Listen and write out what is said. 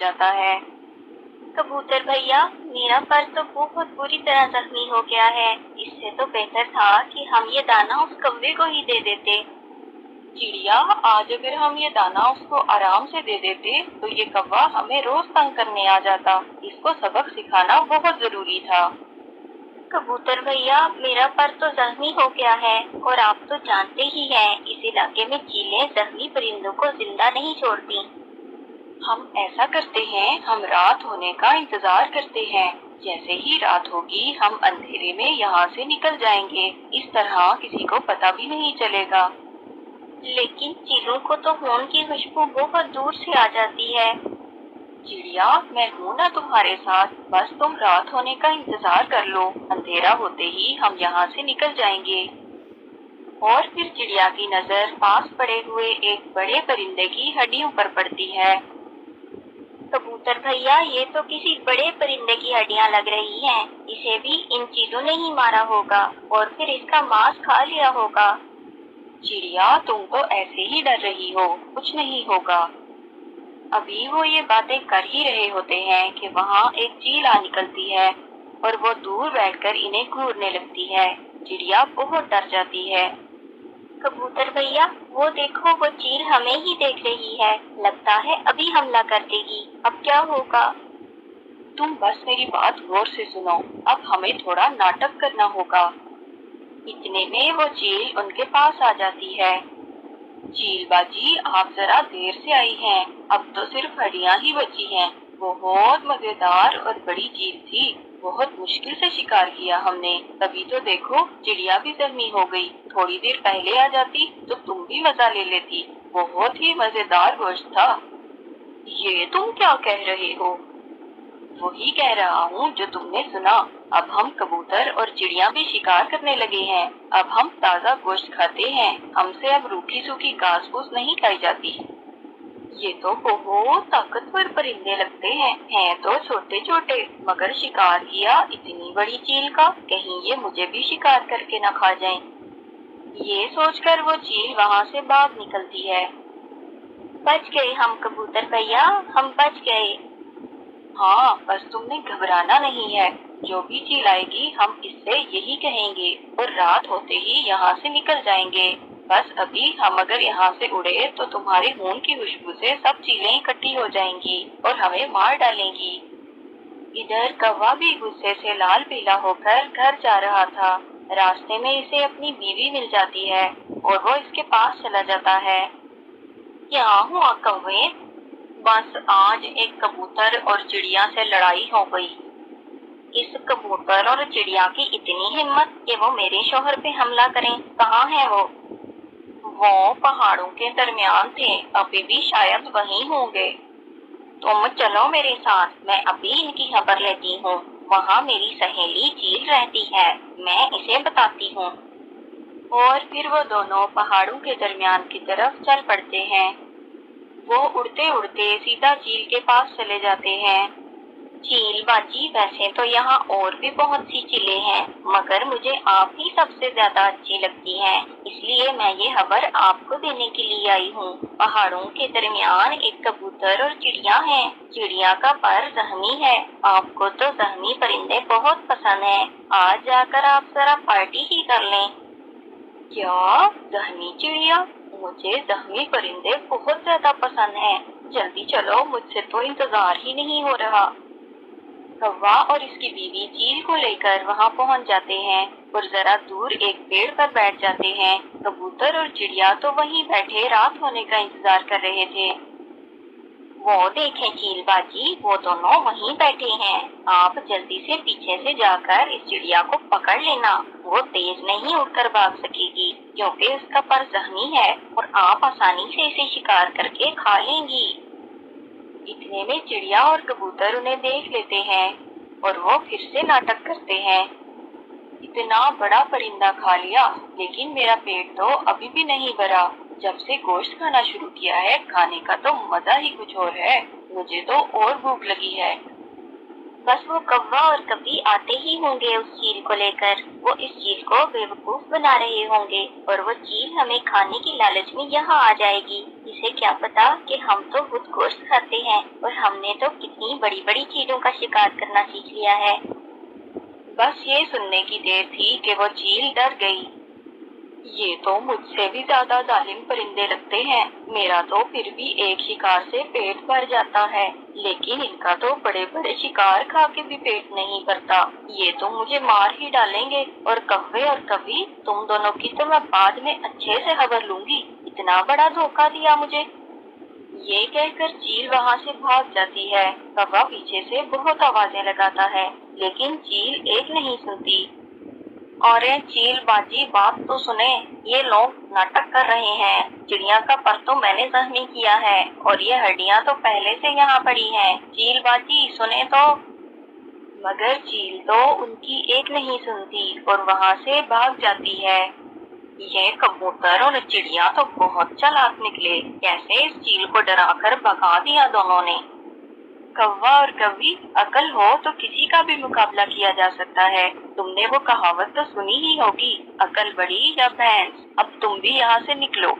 जाता है। कबूतर भैया, मेरा पर तो बहुत बुरी तरह जख्मी हो गया है। इससे तो बेहतर था कि हम ये दाना उस कौवे को ही दे देते। चिड़िया, आज अगर हम ये दाना उसको आराम से दे देते तो ये कौवा हमें रोज तंग करने आ जाता। इसको सबक सिखाना बहुत जरूरी था। कबूतर भैया, मेरा पर तो जख्मी हो गया है और आप तो जानते ही हैं, इस इलाके में चीलें जख्मी परिंदों को जिंदा नहीं छोड़ती। हम ऐसा करते हैं, हम रात होने का इंतजार करते हैं। जैसे ही रात होगी हम अंधेरे में यहाँ से निकल जाएंगे। इस तरह किसी को पता भी नहीं चलेगा। लेकिन चीलों को तो खून की खुशबू बहुत दूर से आ जाती है। चिड़िया, मैं हूँ ना तुम्हारे साथ, बस तुम रात होने का इंतजार कर लो। अंधेरा होते ही हम यहाँ से निकल जाएंगे। और फिर चिड़िया की नजर पास पड़े हुए एक बड़े परिंदे की हड्डियों पर पड़ती है। कबूतर भैया, ये तो किसी बड़े परिंदे की हड्डियां लग रही हैं। इसे भी इन चीलों ने ही मारा होगा और फिर इसका मांस खा लिया होगा। चिड़िया, तुम तो ऐसे ही डर रही हो, कुछ नहीं होगा। अभी वो ये बातें कर ही रहे होते हैं कि वहाँ एक चील आ निकलती है और वो दूर बैठकर इन्हें घूरने लगती है। चिड़िया बहुत डर जाती है। कबूतर भैया, वो देखो, वो चील हमें ही देख रही है। लगता है अभी हमला कर देगी। अब क्या होगा? तुम बस मेरी बात गौर से सुनो। अब हमें थोड़ा नाटक करना होगा। इतने में वो चील उनके पास आ जाती है। चील बाजी, आप जरा देर से आई हैं। अब तो सिर्फ हड्डियां ही बची हैं। बहुत मजेदार और बड़ी चीज थी। बहुत मुश्किल से शिकार किया हमने, तभी तो देखो चिड़िया भी जख्मी हो गई। थोड़ी देर पहले आ जाती तो तुम भी मजा ले लेती। बहुत ही मजेदार गोश्त था। ये तुम क्या कह रहे हो? वही कह रहा हूँ जो तुमने सुना। अब हम कबूतर और चिड़िया भी शिकार करने लगे हैं। अब हम ताज़ा गोश्त खाते हैं। हमसे अब रूखी सूखी घास फूस नहीं खाई जाती। ये तो बहुत ताकतवर परिंदे लगते हैं तो छोटे छोटे, मगर शिकार किया इतनी बड़ी चील का, कहीं ये मुझे भी शिकार करके न खा जाएं। ये सोचकर वो चील वहाँ से भाग निकलती है। बच गए हम कबूतर भैया, हम बच गए। हाँ, बस तुमने घबराना नहीं है। जो भी चील आएगी हम इससे यही कहेंगे और रात होते ही यहाँ से निकल जाएंगे। बस अभी हम अगर यहाँ से उड़े तो तुम्हारे खून की खुशबू से सब चीलें इकट्ठी हो जाएंगी और हमें मार डालेंगी। इधर कौवा भी गुस्से से लाल पीला होकर घर जा रहा था। रास्ते में इसे अपनी बीवी मिल जाती है और वो इसके पास चला जाता है। क्या हुआ कौवे? बस आज एक कबूतर और चिड़िया से लड़ाई हो गई। इस कबूतर और चिड़िया की इतनी हिम्मत कि वो मेरे शौहर पे हमला करें। कहाँ है वो? वो पहाड़ों के दरमियान थे, अभी भी शायद वहीं होंगे। तुम चलो मेरे साथ, मैं अभी इनकी खबर लेती हूँ। वहाँ मेरी सहेली चील रहती है, मैं इसे बताती हूँ। और फिर वो दोनों पहाड़ों के दरमियान की तरफ चल पड़ते हैं। वो उड़ते उड़ते सीधा चील के पास चले जाते हैं। चील बाजी, वैसे तो यहाँ और भी बहुत सी चीलें हैं, मगर मुझे आप ही सबसे ज्यादा अच्छी लगती हैं, इसलिए मैं ये खबर आपको देने के लिए आई हूँ। पहाड़ों के दरमियान एक कबूतर और चिड़िया है। चिड़िया का पर जख्मी है। आपको तो जख्मी परिंदे बहुत पसंद हैं। आज जाकर आप जरा पार्टी ही कर लें। क्या? जख्मी चिड़िया? मुझे जख्मी परिंदे बहुत ज्यादा पसंद हैं। जल्दी चलो, मुझसे तो इंतजार ही नहीं हो रहा। कौवा और इसकी बीवी चील को लेकर वहाँ पहुँच जाते हैं और जरा दूर एक पेड़ पर बैठ जाते हैं। कबूतर और चिड़िया तो वहीं बैठे रात होने का इंतजार कर रहे थे। वो देखें चील बाजी, वो दोनों वहीं बैठे हैं। आप जल्दी से पीछे से जाकर इस चिड़िया को पकड़ लेना। वो तेज नहीं उड़कर भाग सकेगी क्योंकि उसका पर जख्मी है और आप आसानी से इसे शिकार करके खा लेंगी। इतने में चिड़िया और कबूतर उन्हें देख लेते हैं और वो फिर से नाटक करते हैं। इतना बड़ा परिंदा खा लिया, लेकिन मेरा पेट तो अभी भी नहीं भरा। जब से गोश्त खाना शुरू किया है, खाने का तो मजा ही कुछ और है। मुझे तो और भूख लगी है। बस वो कौवा और कभी आते ही होंगे उस चील को लेकर। वो इस चील को बेवकूफ बना रहे होंगे और वो चील हमें खाने की लालच में यहाँ आ जाएगी। इसे क्या पता कि हम तो खुद गोश्त खाते हैं और हमने तो कितनी बड़ी बड़ी चीजों का शिकार करना सीख लिया है। बस ये सुनने की देर थी कि वो चील डर गई। ये तो मुझसे भी ज्यादा जालिम परिंदे लगते हैं। मेरा तो फिर भी एक शिकार से पेट भर जाता है, लेकिन इनका तो बड़े बड़े शिकार खा के भी पेट नहीं भरता। ये तो मुझे मार ही डालेंगे। और कव्वे और कवि, तुम दोनों की तो मैं बाद में अच्छे से खबर लूंगी। इतना बड़ा धोखा दिया मुझे। ये कहकर चील वहाँ से भाग जाती है। कौवा पीछे से बहुत आवाजें लगाता है, लेकिन चील एक नहीं सुनती। और चील बाजी, बात तो सुने, ये लोग नाटक कर रहे हैं। चिड़िया का पर तो मैंने जख्मी किया है और ये हड्डियां तो पहले से यहाँ पड़ी हैं। चील बाजी सुने तो। मगर चील तो उनकी एक नहीं सुनती और वहाँ से भाग जाती है। ये कबूतर और चिड़िया तो बहुत चालाक निकले। कैसे इस चील को डराकर भगा दिया दोनों ने। कौवा और कवि, अकल हो तो किसी का भी मुकाबला किया जा सकता है। तुमने वो कहावत तो सुनी ही होगी, अकल बड़ी या भैंस। अब तुम भी यहाँ से निकलो।